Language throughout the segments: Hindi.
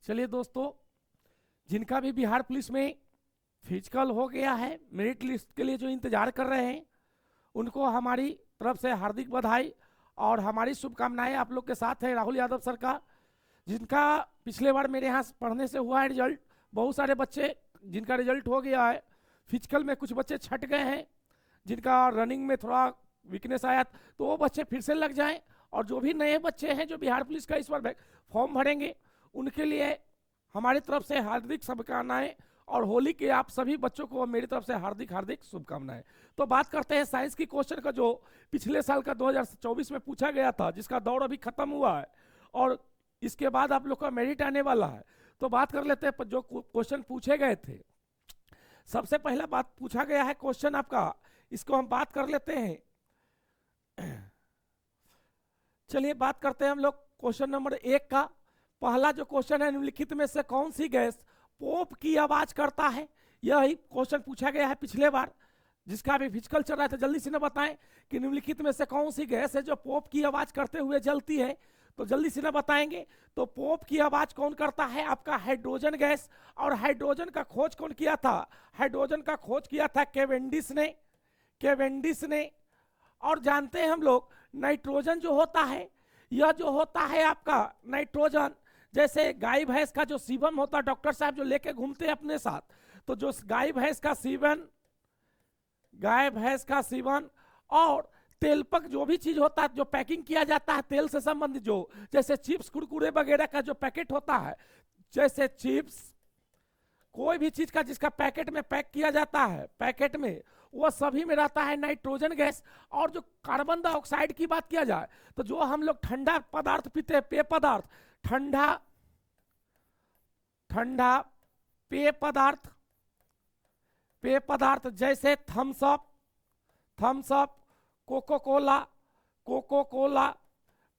चलिए दोस्तों, जिनका भी बिहार पुलिस में फिजिकल हो गया है, मेरिट लिस्ट के लिए जो इंतजार कर रहे हैं, उनको हमारी तरफ से हार्दिक बधाई और हमारी शुभकामनाएं आप लोग के साथ है। राहुल यादव सर का, जिनका पिछले बार मेरे यहाँ पढ़ने से हुआ है रिजल्ट, बहुत सारे बच्चे जिनका रिजल्ट हो गया है, फिजिकल में कुछ बच्चे छट गए हैं, जिनका रनिंग में थोड़ा वीकनेस आया, तो वो बच्चे फिर से लग जाएं। और जो भी नए बच्चे हैं जो बिहार पुलिस का इस बार फॉर्म भरेंगे, उनके लिए हमारी तरफ से हार्दिक शुभकामनाएं और होली के आप सभी बच्चों को मेरी तरफ से हार्दिक हार्दिक शुभकामनाएं। तो बात करते हैं साइंस की क्वेश्चन का, जो पिछले साल का 2024 में पूछा गया था, जिसका दौर अभी खत्म हुआ है और इसके बाद आप लोग का मेरिट आने वाला है। तो बात कर लेते हैं जो क्वेश्चन पूछे गए थे। सबसे पहला बात पूछा गया है क्वेश्चन आपका, इसको हम बात कर लेते हैं। चलिए बात करते हैं हम लोग क्वेश्चन नंबर 1 का। पहला जो क्वेश्चन है, निम्नलिखित में से कौन सी गैस पोप की आवाज करता है? यही क्वेश्चन पूछा गया है पिछले बार, जिसका भी फिजिकल चल रहा था। जल्दी से ना बताएं कि निम्नलिखित में से कौन सी गैस है जो पोप की आवाज करते हुए जलती है, तो जल्दी से ना बताएंगे। तो पोप की आवाज कौन करता है? आपका हाइड्रोजन गैस। और हाइड्रोजन का खोज कौन किया था? हाइड्रोजन का खोज किया था केवेंडिश ने। और जानते हैं हम लोग, नाइट्रोजन जो होता है, यह जो होता है आपका नाइट्रोजन, जैसे गाय भैंस का जो सीवन होता है, डॉक्टर साहब जो लेके घूमते हैं अपने साथ, तो जो गाय भैंस का सीवन और तेलपक जो भी चीज होता है, जो पैकिंग किया जाता है तेल से संबंधित, जो जैसे चिप्स कुरकुरे वगैरह का जो पैकेट होता है, जैसे चिप्स, कोई भी चीज का जिसका पैकेट में पैक किया जाता है, पैकेट में, वो सभी में रहता है नाइट्रोजन गैस। और जो कार्बन डाइऑक्साइड की बात किया जाए, तो जो हम लोग ठंडा पदार्थ पीते हैं, पेय पदार्थ, ठंडा पेय पदार्थ जैसे Thums Up, Coca Cola,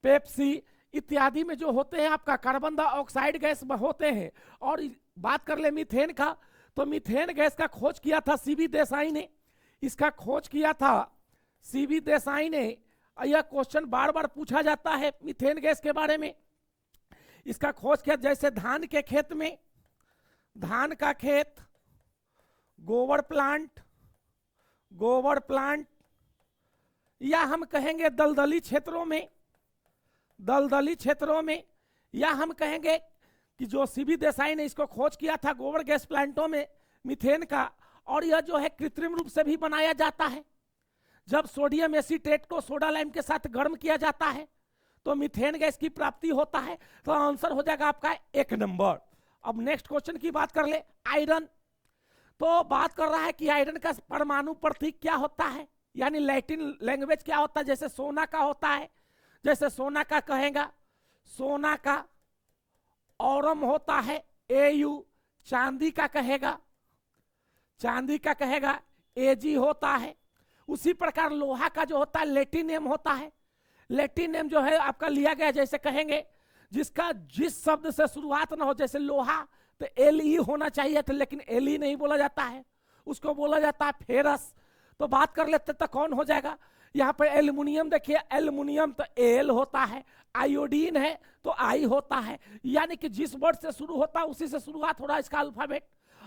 Pepsi इत्यादि में जो होते हैं आपका कार्बन डाइऑक्साइड गैस होते हैं। और बात कर ले मीथेन का, तो मीथेन गैस का खोज किया था सीबी देसाई ने। इसका खोज किया था सीबी देसाई ने। यह क्वेश्चन बार बार पूछा जाता है मीथेन गैस के बारे में। इसका खोज किया, जैसे धान के खेत में, धान का खेत, गोबर प्लांट, या हम कहेंगे दलदली क्षेत्रों में, या हम कहेंगे कि जो सीबी देसाई ने इसको खोज किया था गोबर गैस प्लांटों में मीथेन का। और यह जो है कृत्रिम रूप से भी बनाया जाता है। जब सोडियम एसीटेट को सोडा लाइम के साथ गर्म किया जाता है तो मीथेन गैस की प्राप्ति होता है। तो आंसर हो जाएगा आपका 1 नंबर। अब नेक्स्ट क्वेश्चन की बात कर ले, आयरन। तो बात कर रहा है कि आयरन का परमाणु प्रतीक क्या होता है, यानी लैटिन लैंग्वेज क्या होता है। जैसे सोना का होता है, जैसे सोना का कहेगा, सोना का औरम होता है AU। चांदी का कहेगा AG होता है। उसी प्रकार लोहा का जो होता है लेटिनियम होता है। लेटिनियम जो है आपका लिया गया, जैसे कहेंगे जिसका जिस शब्द से शुरुआत ना हो, जैसे लोहा तो LE होना चाहिए था, लेकिन LE नहीं बोला जाता है, उसको बोला जाता है फेरस। तो बात कर लेते तो कौन हो जाएगा यहाँ पर? एल्युमिनियम। देखिए एल्युमिनियम तो AL होता है, आयोडीन है तो I होता है, यानी कि जिस वर्ड से शुरू होता है उसी से शुरुआत हो रहा है इसका अल्फाबेट।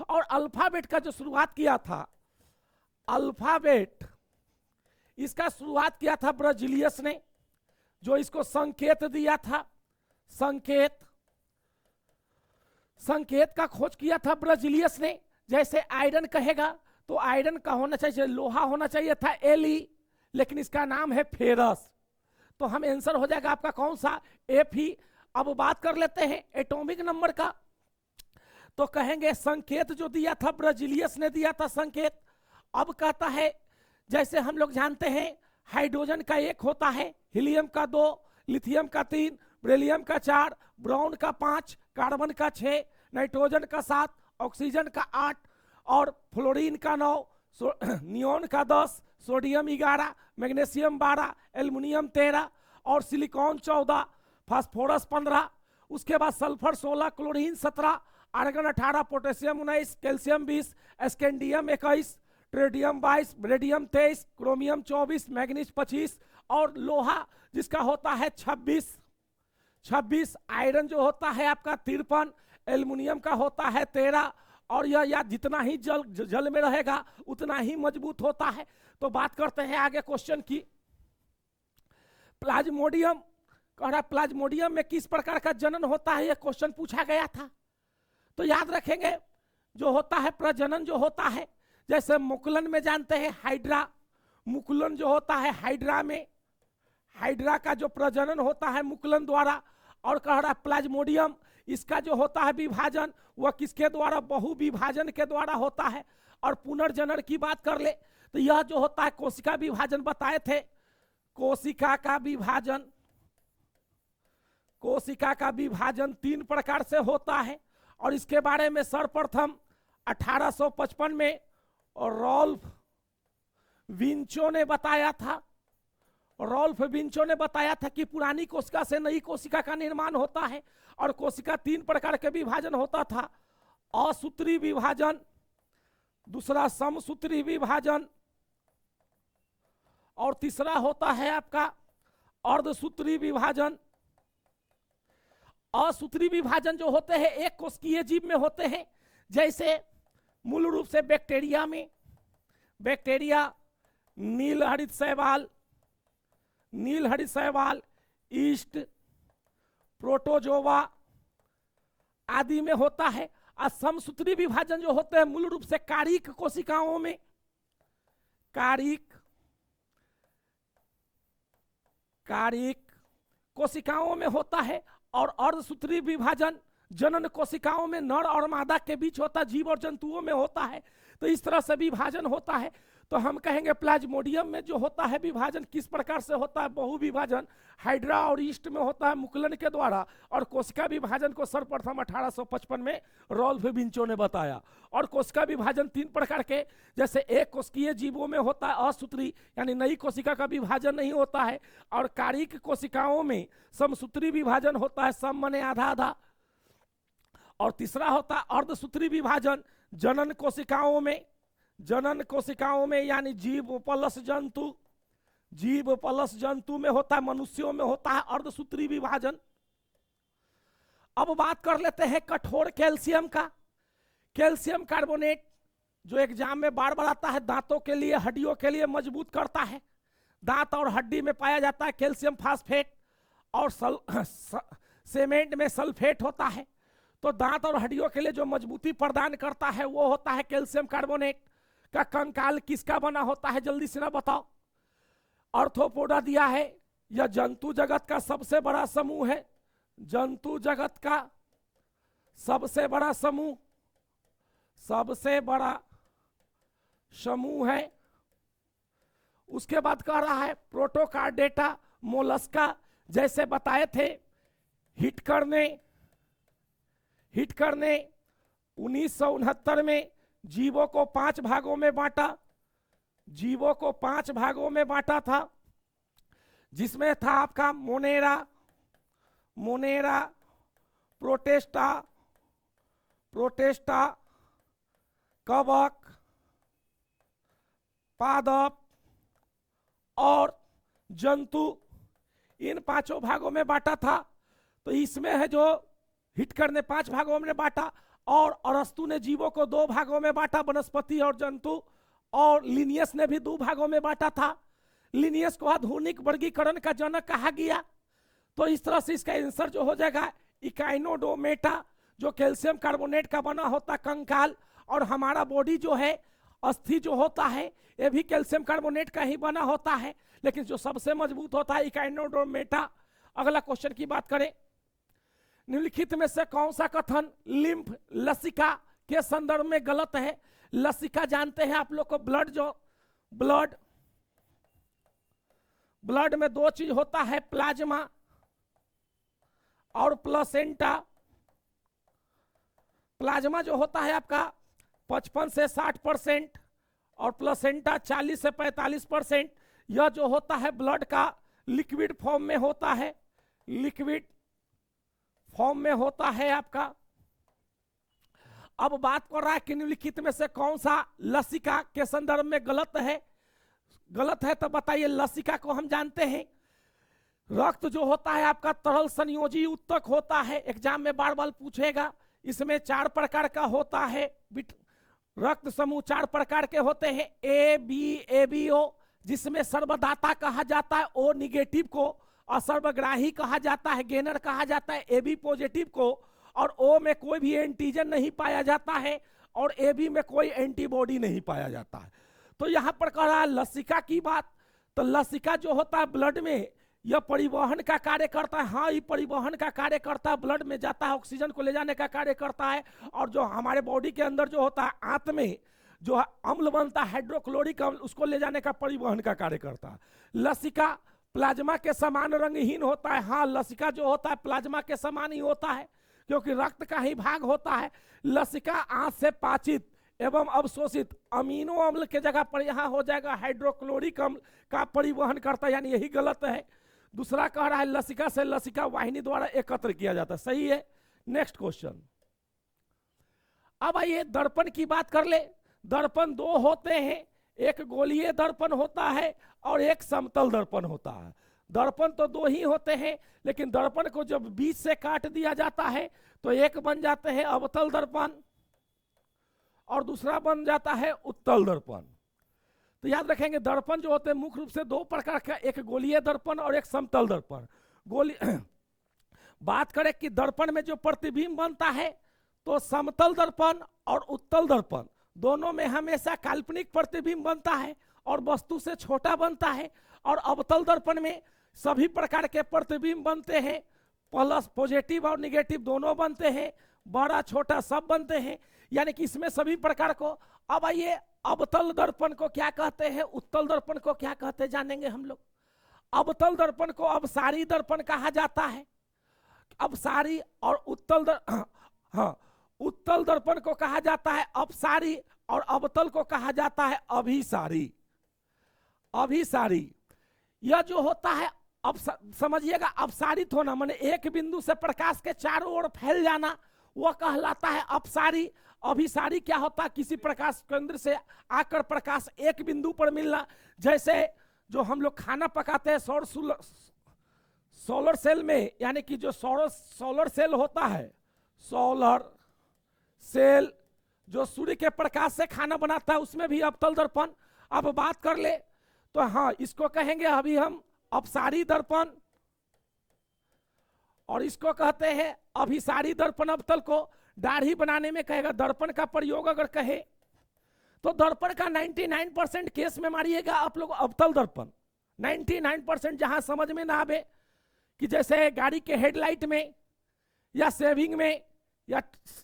और अल्फाबेट का जो शुरुआत किया था, अल्फाबेट इसका शुरुआत किया था ब्राजीलियस ने, जो इसको संकेत दिया था। संकेत का खोज किया था ब्राजीलियस ने। जैसे आयरन कहेगा तो आयरन का होना चाहिए, लोहा होना चाहिए था LE, लेकिन इसका नाम है फेरस। तो हम आंसर हो जाएगा आपका कौन सा? Fe। अब बात कर लेते हैं एटॉमिक नंबर का। तो कहेंगे संकेत जो दिया था ब्राजीलियस ने दिया था संकेत। अब कहता है, जैसे हम लोग जानते हैं हाइड्रोजन का 1 होता है, हीलियम का 2, लिथियम का 3, बेरिलियम का 4, ब्रोन का 5, कार्बन का 6, नाइट्रोजन का 7, ऑक्सीजन का 8 और फ्लोरीन का 9, नियोन का 10, सोडियम 11, मैग्नीशियम 12, एल्युमिनियम 13 और सिलिकॉन 14, फास्फोरस 15, उसके बाद sulphur 16, chlorine 17, argon 18, potassium 19, calcium 20, scandium 21, ट्रेडियम 22, रेडियम 23, क्रोमियम 24, मैग्नीज 25 और लोहा जिसका होता है 26। आयरन जो होता है आपका 53, एल्युमिनियम का होता है 13, और यह या जितना ही जल में रहेगा उतना ही मजबूत होता है। तो बात करते हैं आगे क्वेश्चन की। प्लाज्मोडियम कह रहा, प्लाज्मोडियम में किस प्रकार का जनन होता है, यह क्वेश्चन पूछा गया था। तो याद रखेंगे, जो होता है प्रजनन जो होता है, जैसे मुकुलन में जानते हैं हाइड्रा, मुकुलन जो होता है हाइड्रा में, हाइड्रा का जो प्रजनन होता है मुकुलन द्वारा। और कह रहा प्लाज्मोडियम, इसका जो होता है विभाजन वह किसके द्वारा, बहु विभाजन के द्वारा होता है। और पुनर्जनन की बात कर ले तो यह जो होता है कोशिका विभाजन बताए थे, कोशिका का विभाजन, कोशिका का विभाजन 3 प्रकार से होता है। और इसके बारे में सर्वप्रथम 1855 में रॉल्फ विंचो ने बताया था। रॉल्फ विंचो ने बताया था कि पुरानी कोशिका से नई कोशिका का निर्माण होता है। और कोशिका 3 प्रकार के विभाजन होता था, असूत्री विभाजन, दूसरा समसूत्री विभाजन, और तीसरा होता है आपका अर्धसूत्री विभाजन। असूत्री विभाजन जो होते हैं एक कोशिकीय जीव में होते हैं, जैसे मूल रूप से बैक्टीरिया में, बैक्टीरिया, नील हरित शैवाल, नील हरित शैवाल, ईस्ट, प्रोटोजोवा आदि में होता है। और समसूत्री विभाजन जो होते हैं मूल रूप से कारिक कोशिकाओं में, कारिक कोशिकाओं में होता है। और अर्धसूत्री विभाजन जनन कोशिकाओं में नर और मादा के बीच होता है, जीव और जंतुओं में होता है। तो इस तरह से विभाजन होता है। तो हम कहेंगे प्लाज्मोडियम में जो होता है विभाजन किस प्रकार से होता है, बहु विभाजन हाइड्रा और ईस्ट में होता है मुकुलन के द्वारा। और कोशिका विभाजन को सर्वप्रथम 1855 में रॉल्फ विंचो ने बताया। और कोशिका विभाजन 3 प्रकार के, जैसे एक कोशिकीय जीवों में होता है असूत्री, यानी नई कोशिका का विभाजन नहीं होता है। और कारिक कोशिकाओं में समसूत्री विभाजन होता है, सम माने आधा आधा। और तीसरा होता है अर्धसूत्री विभाजन जनन कोशिकाओं में, जनन कोशिकाओं में यानी जीव प्लस जंतु, जीव प्लस जंतु में होता है, मनुष्यों में होता है अर्धसूत्री विभाजन। अब बात कर लेते हैं कठोर कैल्शियम का। कैल्शियम कार्बोनेट जो एग्जाम में बार बार आता है, दांतों के लिए, हड्डियों के लिए मजबूत करता है। दांत और हड्डी में पाया जाता है कैल्शियम फास्फेट, और सीमेंट में सल्फेट होता है। तो दांत और हड्डियों के लिए जो मजबूती प्रदान करता है वो होता है कैल्शियम कार्बोनेट। का कंकाल किसका बना होता है, जल्दी से ना बताओ। आर्थ्रोपोडा दिया है, यह जंतु जगत का सबसे बड़ा समूह है, जंतु जगत का सबसे बड़ा समूह, सबसे बड़ा समूह है। उसके बाद कह रहा है प्रोटोकार्डेटा मोलस्का, जैसे बताए थे हिटकर ने 1969 में जीवों को 5 भागों में बांटा, जीवों को 5 भागों में बांटा था, जिसमें था आपका मोनेरा, मोनेरा, प्रोटेस्टा, प्रोटेस्टा, कवक, पादप और जंतु। इन 5 भागों में बांटा था। तो इसमें है जो हिटकर ने 5 भागों में बांटा, और अरस्तु ने जीवों को 2 भागों में बांटा, वनस्पति और जंतु। और लिनियस ने भी 2 भागों में बांटा था। लिनियस को आधुनिक वर्गीकरण का जनक कहा गया। तो इस तरह से इसका आंसर जो हो जाएगा इकाइनोडोमेटा, जो कैल्शियम कार्बोनेट का बना होता कंकाल। और हमारा बॉडी जो है, अस्थि जो होता है, ये भी कैल्शियम कार्बोनेट का ही बना होता है, लेकिन जो सबसे मजबूत होता है इकाइनोडोमेटा। अगला क्वेश्चन की बात करें, निम्नलिखित में से कौन सा कथन लिम्फ लसिका के संदर्भ में गलत है। लसिका जानते हैं आप लोग को, ब्लड, जो ब्लड में 2 चीज होता है, प्लाज्मा और प्लेसेंटा। प्लाज्मा जो होता है आपका 55 से 60% और प्लेसेंटा 40 से 45%। यह जो होता है ब्लड का लिक्विड फॉर्म में होता है, लिक्विड फॉर्म में होता है आपका। अब बात कर रहा है कि निम्नलिखित में से कौन सा लसिका के संदर्भ में गलत है। गलत है तो बताइए। लसिका को हम जानते हैं, रक्त जो होता है आपका तरल संयोजी उत्तक होता है, एग्जाम में बार बार पूछेगा। इसमें 4 प्रकार का होता है। रक्त समूह 4 प्रकार के होते हैं, A B A B O, जिसमें सर्वदाता कहा जाता है ओ निगेटिव को, और सर्वग्राही कहा जाता है, गेनर कहा जाता है ए बी पॉजिटिव को, और ओ में कोई भी एंटीजन नहीं पाया जाता है, और ए बी में कोई एंटीबॉडी नहीं पाया जाता है। तो यहाँ पर कह रहा है लसिका की बात, तो लसिका जो होता है ब्लड में, यह परिवहन का कार्य करता है। हाँ, ये परिवहन का कार्य करता है, ब्लड में जाता है, ऑक्सीजन को ले जाने का कार्य करता है। और जो हमारे बॉडी के अंदर जो होता है आंत में जो अम्ल बनता है हाइड्रोक्लोरिक अम्ल, उसको ले जाने का परिवहन का कार्य करता है। लसिका प्लाज्मा के समान रंगहीन होता है। हाँ, लसिका जो होता है प्लाज्मा के समान ही होता है, क्योंकि रक्त का ही भाग होता है। लसिका आंत से पाचित एवं अवशोषित अमीनो अम्ल के जगह पर यहाँ हो जाएगा हाइड्रोक्लोरिक अम्ल का परिवहन करता है, यानी यही गलत है। दूसरा कह रहा है लसिका से लसिका वाहिनी द्वारा एकत्र किया जाता है, सही है। Next question. अब आइए दर्पण की बात कर ले। दर्पण 2 होते हैं, एक गोलीय दर्पण होता है और एक समतल दर्पण होता है। दर्पण तो 2 ही होते हैं, लेकिन दर्पण को जब बीच से काट दिया जाता है तो एक बन जाते हैं अवतल दर्पण और दूसरा बन जाता है उत्तल दर्पण। तो याद रखेंगे दर्पण जो होते हैं मुख्य रूप से 2 प्रकार का, एक गोलीय दर्पण और एक समतल दर्पण। बात करें कि दर्पण में जो प्रतिबिंब बनता है तो समतल दर्पण और उत्तल दर्पण दोनों में हमेशा काल्पनिक प्रतिबिंब बनता है और वस्तु से छोटा बनता है। और अवतल दर्पण में सभी प्रकार के प्रतिबिंब बनते हैं, प्लस पॉजिटिव और निगेटिव दोनों बनते हैं, बड़ा छोटा सब बनते हैं, यानी कि इसमें सभी प्रकार को। अब आइए अवतल दर्पण को क्या कहते हैं, उत्तल दर्पण को क्या कहते हैं जानेंगे हम लोग। अवतल दर्पण को अपसारी दर्पण कहा जाता है। अपसारी और उत्तल दर्पण को कहा जाता है अपसारी और अवतल को कहा जाता है अभिसारी। अभिसारी यह जो होता है, अब समझिएगा, अपसारित होना माने एक बिंदु से प्रकाश के चारों ओर फैल जाना, वह कहलाता है अपसारी। अभिसारी क्या होता है, किसी प्रकाश केंद्र से आकर प्रकाश एक बिंदु पर मिलना। जैसे जो हम लोग खाना पकाते हैं सोलर सेल में, यानी कि जो सोलर सेल होता है, सोलर सेल जो सूर्य के प्रकाश से खाना बनाता है, उसमें भी अवतल दर्पण। अब बात कर ले तो हाँ, इसको कहेंगे अभी हम अपसारी दर्पण और इसको कहते हैं अभिसारी दर्पण। अवतल को दाढ़ी बनाने में कहेगा दर्पण का प्रयोग अगर कहे तो दर्पण का 99% केस में मारिएगा आप लोग अवतल दर्पण। 99% जहां समझ में ना आवे कि जैसे गाड़ी के हेडलाइट में या सेविंग में या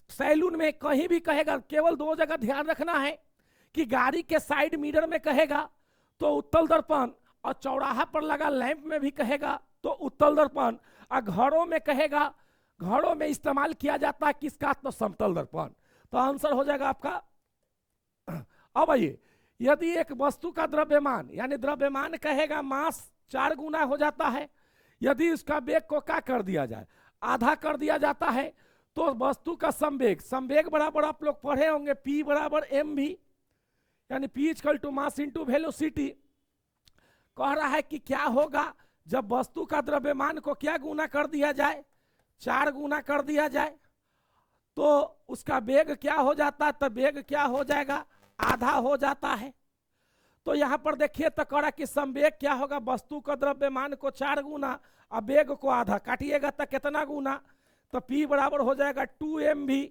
सैलून में कहीं भी कहेगा, केवल 2 जगह ध्यान रखना है कि गाड़ी के साइड मिरर में कहेगा तो उत्तल दर्पण, और चौराहा पर लगा लैंप में भी कहेगा तो उत्तल दर्पण, और घरों में कहेगा, घरों में इस्तेमाल किया जाता है किसका, तो समतल दर्पण। तो आंसर हो जाएगा आपका। अब आइए, यदि एक वस्तु का द्रव्यमान यानी द्रव्यमान कहेगा मास 4 गुना हो जाता है, यदि उसका वेग को क्या कर दिया जाए, आधा कर दिया जाता है, तो वस्तु का संवेग, संवेग बराबर आप लोग पढ़े होंगे P बराबर mv, यानी P equal to mass into velocity. कह रहा है कि क्या होगा जब वस्तु का द्रव्यमान को क्या गुना कर दिया जाए, 4 गुना कर दिया जाए, तो उसका वेग क्या हो जाता है, तो वेग क्या हो जाएगा, आधा हो जाता है। तो यहां पर देखिए तो कह रहा कि संवेग क्या होगा, वस्तु का द्रव्यमान को 4 गुना और वेग को आधा, काटिएगा तो कितना गुना, तो P बराबर हो जाएगा 2mv,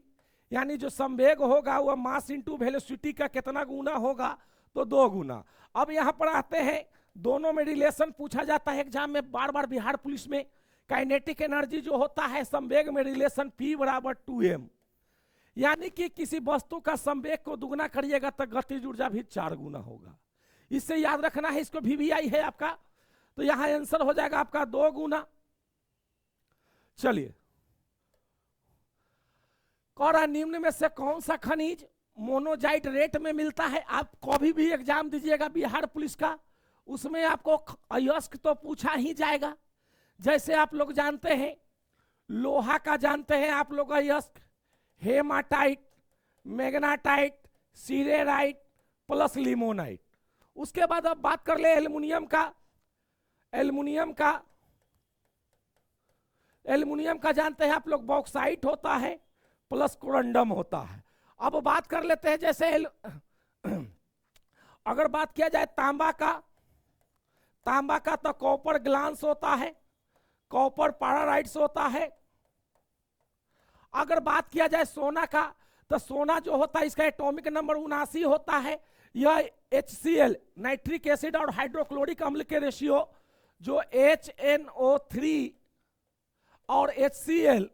यानी जो संवेग होगा वह मास इंटू वेलोसिटी का कितना गुना होगा, तो 2 गुना। अब यहां पर आते हैं, दोनों में रिलेशन पूछा जाता है एग्जाम में बार बार, बिहार पुलिस में। काइनेटिक एनर्जी जो होता है संवेग में रिलेशन P बराबर 2m, यानी कि किसी वस्तु का संवेग को दुगना करिएगा तो गतिज ऊर्जा भी 4 गुना होगा। इससे याद रखना है, इसको VVI है आपका, तो यहां आंसर हो जाएगा आपका 2 गुना। चलिए, कौरा निम्न में से कौन सा खनिज मोनोजाइट रेट में मिलता है। आप कभी भी एग्जाम दीजिएगा बिहार पुलिस का, उसमें आपको अयस्क तो पूछा ही जाएगा। जैसे आप लोग जानते हैं लोहा का जानते हैं आप लोग अयस्क, हेमाटाइट, मैग्नेटाइट, सीरेराइट प्लस लिमोनाइट। उसके बाद अब बात कर ले एल्युमिनियम का। एल्युमिनियम का जानते हैं आप लोग बॉक्साइट होता है, प्लस कोरंडम होता है। अब बात कर लेते हैं जैसे अगर बात किया जाए तांबा का तो कॉपर ग्लांस होता है, कॉपर पैराराइट्स होता है। अगर बात किया जाए सोना का तो सोना जो होता है इसका एटॉमिक नंबर 79 होता है। यह HCl नाइट्रिक एसिड और हाइड्रोक्लोरिक अम्ल के रेशियो जो HNO3 और HCl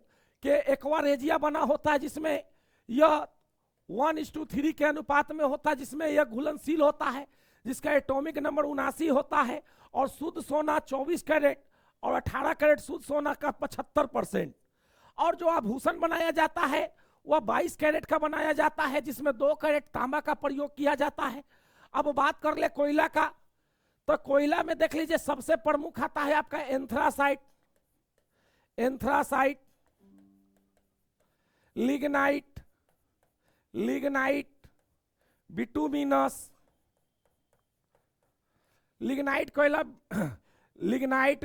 के एक्वा रेजिया बना होता है, जिसमें यह 1:3 के अनुपात में होता है, जिसमें यह घुलनशील होता है, जिसका एटॉमिक नंबर 79 होता है। और शुद्ध सोना 24 कैरेट और 18 कैरेट शुद्ध सोना का 75%। और जो आभूषण बनाया जाता है वह 22 कैरेट का बनाया जाता है, जिसमें 2 कैरेट तांबा का प्रयोग किया जाता है। अब बात कर ले कोयला का, तो कोयला में देख लीजिए सबसे प्रमुख आता है आपका anthracite, lignite, bituminous, lignite,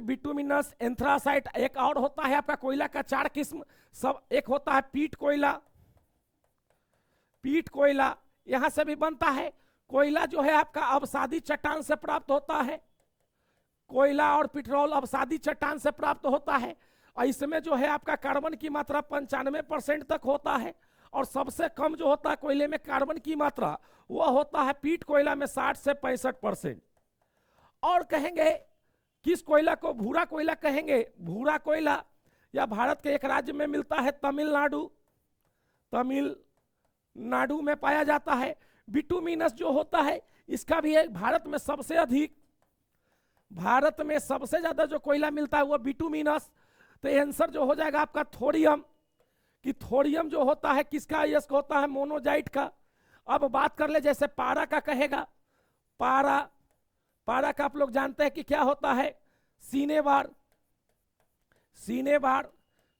bituminous, anthracite. एक और होता है आपका कोयला का 4 किस्म सब। एक होता है पीट कोयला यहां से भी बनता है। कोयला जो है आपका अवसादी चट्टान से प्राप्त होता है। कोयला और पेट्रोल अवसादी चट्टान से प्राप्त होता है, और इसमें जो है आपका कार्बन की मात्रा 95% तक होता है। और सबसे कम जो होता है कोयले में कार्बन की मात्रा वह होता है पीट कोयला में 60 से 65%। और कहेंगे किस कोयला को भूरा कोयला कहेंगे। भूरा कोयला या भारत के एक राज्य में मिलता है, तमिलनाडु में पाया जाता है। बिटुमिनस जो होता है इसका भी एक भारत में सबसे ज्यादा जो कोयला मिलता है वो बिटुमिनस। तो आंसर जो हो जाएगा आपका थोरियम, कि थोरियम जो होता है किसका यस्क होता है, मोनोजाइट का। अब बात कर ले जैसे पारा का कहेगा, पारा का आप लोग जानते हैं कि क्या होता है, सीनेबार।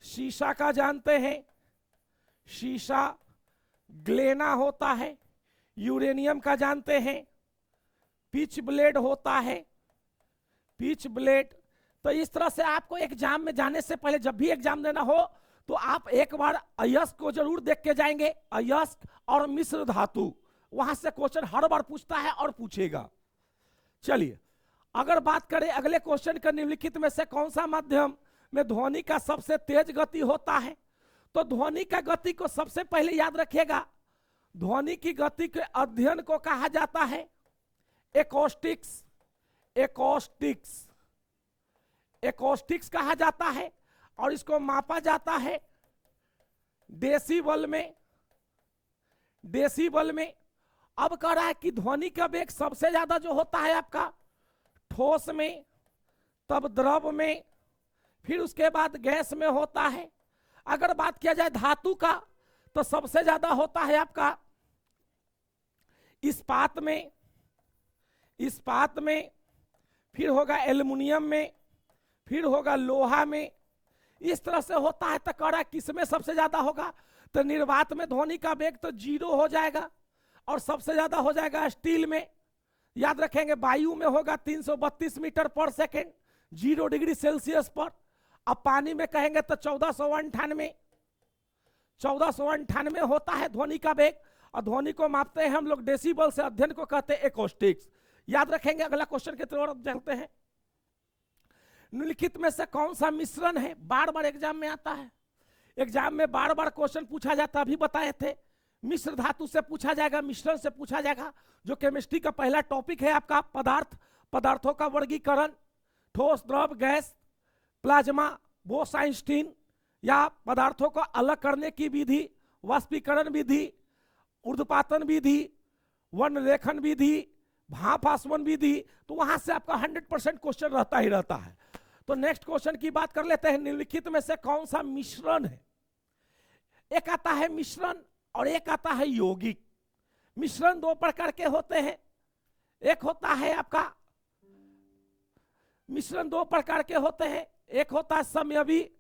शीशा का जानते हैं, शीशा ग्लेना होता है। यूरेनियम का जानते हैं, पिच ब्लेड होता है, पिच ब्लेड। तो इस तरह से आपको एग्जाम में जाने से पहले, जब भी एग्जाम देना हो तो आप एक बार अयस्क को जरूर देख के जाएंगे। अयस्क और मिश्र धातु, वहां से क्वेश्चन हर बार पूछता है और पूछेगा। चलिए अगर बात करें अगले क्वेश्चन का, निम्नलिखित में से कौन सा माध्यम में ध्वनि का सबसे तेज गति होता है। तो ध्वनि का गति को सबसे पहले याद रखिएगा, ध्वनि की गति के अध्ययन को कहा जाता है एकॉस्टिक्स कहा जाता है। और इसको मापा जाता है डेसिबल में। अब कह रहा है कि ध्वनि का वेग सबसे ज्यादा जो होता है आपका ठोस में, तब द्रव में, फिर उसके बाद गैस में होता है। अगर बात किया जाए धातु का तो सबसे ज्यादा होता है आपका इस्पात में, फिर होगा एल्युमिनियम में, फिर होगा लोहा में। इस तरह से होता है। तो कह रहा है किसमें सबसे ज्यादा होगा, तो निर्वात में ध्वनि का वेग तो 0 हो जाएगा, और सबसे ज्यादा हो जाएगा स्टील में। याद रखेंगे वायु में होगा 332 मीटर पर सेकेंड 0 डिग्री सेल्सियस पर। अब पानी में कहेंगे तो 1498 होता है ध्वनि का वेग। और ध्वनि को मापते हैं हम लोग डेसिबल से, अध्ययन को कहते हैं एकॉस्टिक्स। याद रखेंगे। अगला क्वेश्चन की तरफ चलते हैं। निम्नलिखित में से कौन सा मिश्रण है, बार बार एग्जाम में आता है, एग्जाम में बार बार क्वेश्चन पूछा जाता, अभी बताए थे। मिश्र धातु से पूछा जाएगा, मिश्रण से पूछा जाएगा, जो केमिस्ट्री का पहला टॉपिक है आपका। पदार्थों का वर्गीकरण, ठोस, द्रव, गैस, प्लाज्मा, बोस-आइंस्टीन, या पदार्थों को अलग करने की विधि, वाष्पीकरण विधि, ऊर्ध्वपातन विधि, वर्णरेखन विधि, भाप आसवन विधि। तो वहां से आपका 100% क्वेश्चन रहता ही रहता है। तो नेक्स्ट क्वेश्चन की बात कर लेते हैं। निम्नलिखित में से कौन सा मिश्रण है। एक आता है मिश्रण और एक आता है यौगिक। मिश्रण 2 प्रकार के होते हैं। एक होता है आपका मिश्रण 2 प्रकार के होते हैं, एक होता है समयवी,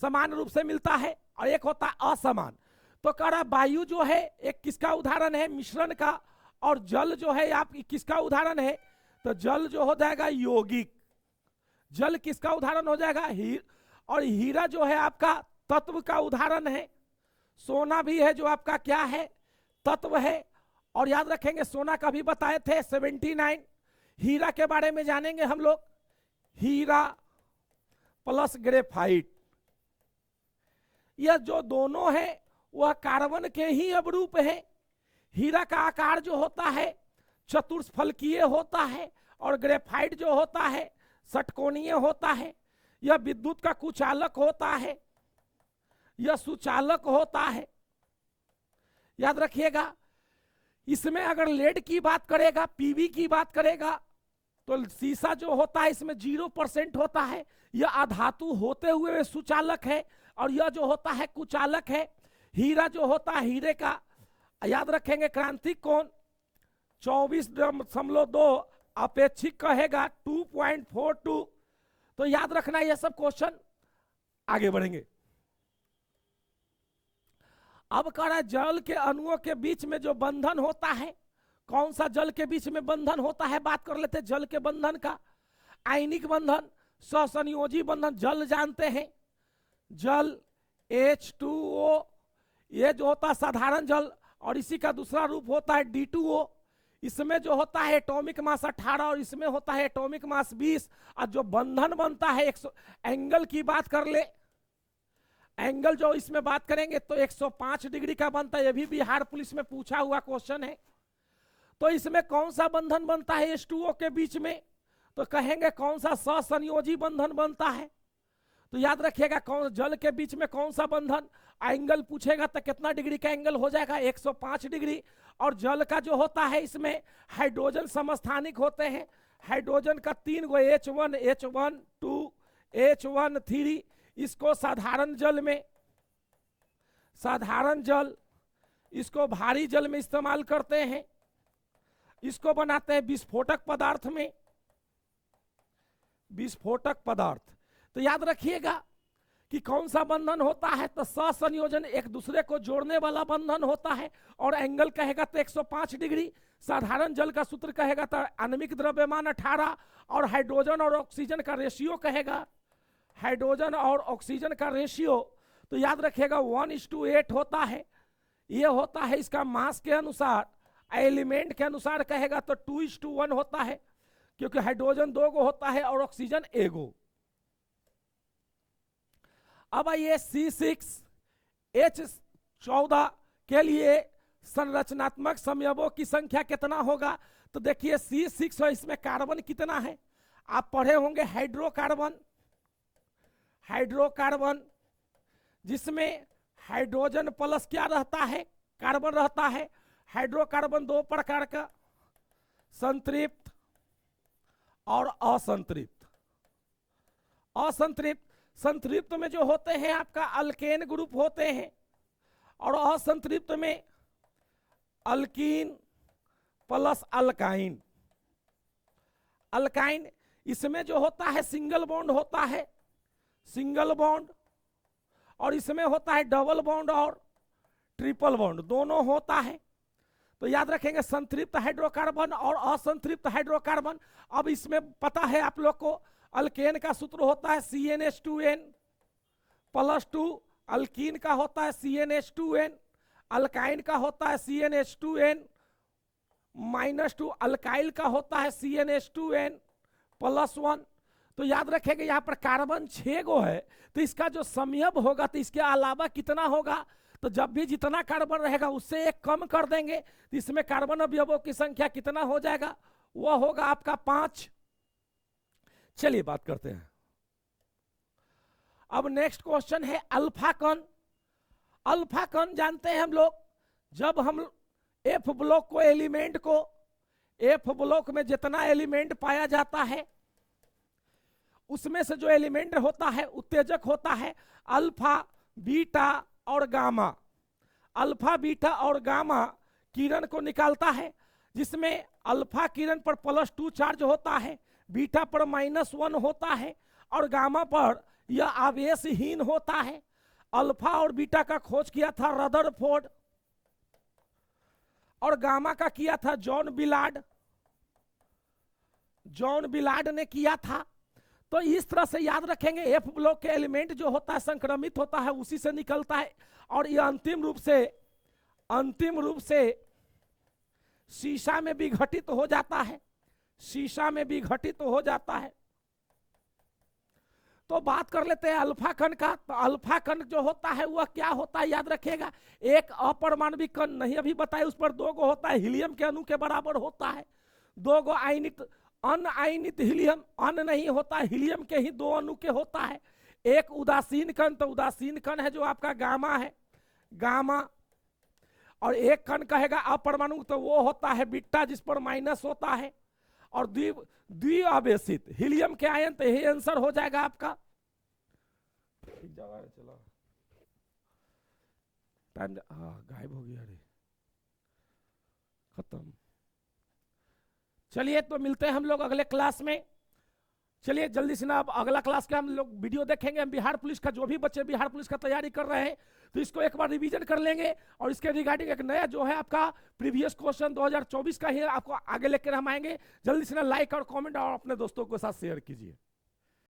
समान रूप से मिलता है, और एक होता है असमान। तो कह रहा वायु जो है एक किसका उदाहरण है, मिश्रण का। और जल जो है आप किसका उदाहरण है, तो जल जो हो जाएगा यौगिक। जल किसका उदाहरण हो जाएगा, और हीरा जो है आपका तत्व का उदाहरण है। सोना भी है जो आपका क्या है, तत्व है। और याद रखेंगे सोना का भी बताए थे 79। हीरा के बारे में जानेंगे हम लोग, हीरा प्लस ग्रेफाइट, यह जो दोनों है वह कार्बन के ही अपरूप है। हीरा का आकार जो होता है चतुष्फलकीय होता है और ग्रेफाइट जो होता है षटकोणीय होता है। यह विद्युत का कुचालक होता है, यह सुचालक होता है। याद रखिएगा, इसमें अगर लेड की बात करेगा, पीवी की बात करेगा, तो सीसा जो होता है इसमें 0% होता है। यह अधातु होते हुए सुचालक है और यह जो होता है कुचालक है। हीरा जो होता है, हीरे का याद रखेंगे क्रांतिक कोण 24.2, अपेक्षिक कहेगा 2.42। तो याद रखना यह सब क्वेश्चन। आगे बढ़ेंगे। अब कह रहा है जल के अणुओं के बीच में जो बंधन होता है, कौन सा जल के बीच में बंधन होता है, बात कर लेते हैं जल के बंधन का। आयनिक बंधन, सहसंयोजी बंधन। जल जानते हैं, जल H2O, ये जो होता है साधारण जल, और इसी का दूसरा रूप होता है D2O। इसमें जो होता है एटॉमिक मास 18 और इसमें होता है एटॉमिक मास 20। और जो बंधन बनता है एंगल की बात कर ले, एंगल जो इसमें बात करेंगे तो 105 डिग्री का बनता है। ये भी बिहार पुलिस में पूछा हुआ क्वेश्चन है। तो इसमें कौन सा बंधन बनता है H2O के बीच में, तो कहेंगे कौन सा सहसंयोजी बंधन बनता है। तो याद रखिएगा कौन जल के बीच में कौन सा बंधन, एंगल पूछेगा तो कितना डिग्री का एंगल हो जाएगा, 105 डिग्री। और जल का जो होता है इसमें हाइड्रोजन समस्थानिक होते हैं। हाइड्रोजन का 3 गो H1, H1 2, H1 3। इसको साधारण जल में, साधारण जल, इसको भारी जल में इस्तेमाल करते हैं। इसको बनाते हैं विस्फोटक पदार्थ में, विस्फोटक पदार्थ। तो याद रखिएगा कि कौन सा बंधन होता है, तो सहसंयोजन, एक दूसरे को जोड़ने वाला बंधन होता है। और एंगल कहेगा तो 105 डिग्री। साधारण जल का सूत्र कहेगा तो आणविक द्रव्यमान 18 और हाइड्रोजन और ऑक्सीजन का रेशियो कहेगा, हाइड्रोजन और ऑक्सीजन का रेशियो। तो याद रखिएगा 1:8 होता है। यह होता है इसका मास के अनुसार, एलिमेंट के अनुसार कहेगा तो 2:1 होता है, क्योंकि हाइड्रोजन 2 गो होता है और ऑक्सीजन 1 गो। अब आइए C6H14 के लिए संरचनात्मक संयोगों की संख्या कितना होगा। तो देखिए C6 है, इसमें कार्बन कितना है, आप पढ़े होंगे हाइड्रोकार्बन, हाइड्रोकार्बन जिसमें हाइड्रोजन प्लस क्या रहता है, कार्बन रहता है। हाइड्रोकार्बन 2 प्रकार का, संतृप्त और असंतृप्त। असंतृप्त, संतृप्त में जो होते हैं आपका अल्केन ग्रुप होते हैं, और असंतृप्त में अल्कीन प्लस अल्काइन। अल्काइन, इसमें जो होता है सिंगल बॉन्ड होता है, सिंगल बॉन्ड, और इसमें होता है डबल बॉन्ड और ट्रिपल बॉन्ड, दोनों होता है। तो याद रखेंगे संतृप्त हाइड्रोकार्बन और असंतृप्त हाइड्रोकार्बन। अब इसमें पता है आप लोग को, अल्केन का सूत्र होता है CnH2n+2, अल्कीन का होता है CnH2n, अल्काइन का होता है CnH2n-2, अल्काइल का होता है CnH2n+1। तो याद रखेंगे यहाँ पर कार्बन 6 गो है, तो इसका जो संयोग होगा तो इसके अलावा कितना होगा, तो जब भी जितना कार्बन रहेगा उससे 1 कम कर देंगे, तो इसमें कार्बन अवयवों की संख्या कितना हो जाएगा, वह होगा आपका 5। चलिए बात करते हैं। अब नेक्स्ट क्वेश्चन है अल्फा कण। अल्फा कण जानते हैं हम लोग, जब हम F ब्लॉक को, एलिमेंट को, F ब्लॉक में जितना एलिमेंट पाया जाता है उसमें से जो एलिमेंट होता है उत्तेजक होता है अल्फा, बीटा और गामा। अल्फा, बीटा और गामा किरण को निकालता है, जिसमें अल्फा किरण पर +2 चार्ज होता है, बीटा पर -1 होता है और गामा पर यह आवेशहीन होता है। अल्फा और बीटा का खोज किया था रदरफोर्ड और गामा का किया था जॉन बिलार्ड, जॉन बिलार्ड ने किया था। तो तो इस तरह से याद रखेंगे, एफ ब्लॉक के एलिमेंट जो होता है संक्रमित होता है उसी से निकलता है, और ये अंतिम रूप से शीशा में विघटित हो जाता है, शीशा में विघटित हो जाता है। तो बात कर लेते हैं अल्फा कण का। तो अल्फा कण जो होता है वह क्या होता है याद रखिएगा, एक अपरमाणविक कण नहीं अभी बताए, उस पर 2 गो होता है, हीलियम के अणु के बराबर होता है। 2 गो आयनित अनआयनित हीलियम, अन नहीं होता है, हीलियम के ही 2 अणु के होता है। एक उदासीन कण, तो उदासीन कण है जो आपका गामा है, गामा। और एक कण कहेगा अपरमाणु, तो वो होता है बीटा जिस पर माइनस होता है। और द्विआवेशित हीलियम के आयन, तो यही आंसर हो जाएगा आपका। चलो टाइम गायब हो गया, अरे खत्म। चलिए तो मिलते हैं हम लोग अगले क्लास में। चलिए जल्दी से ना, अब अगला क्लास का हम लोग वीडियो देखेंगे। हम बिहार पुलिस का, जो भी बच्चे बिहार पुलिस का तैयारी कर रहे हैं तो इसको एक बार रिवीजन कर लेंगे, और इसके रिगार्डिंग एक नया जो है आपका प्रीवियस क्वेश्चन 2024 का ही आपको आगे लेकर हम आएंगे। जल्दी से ना लाइक और कमेंट और अपने दोस्तों के साथ शेयर कीजिए।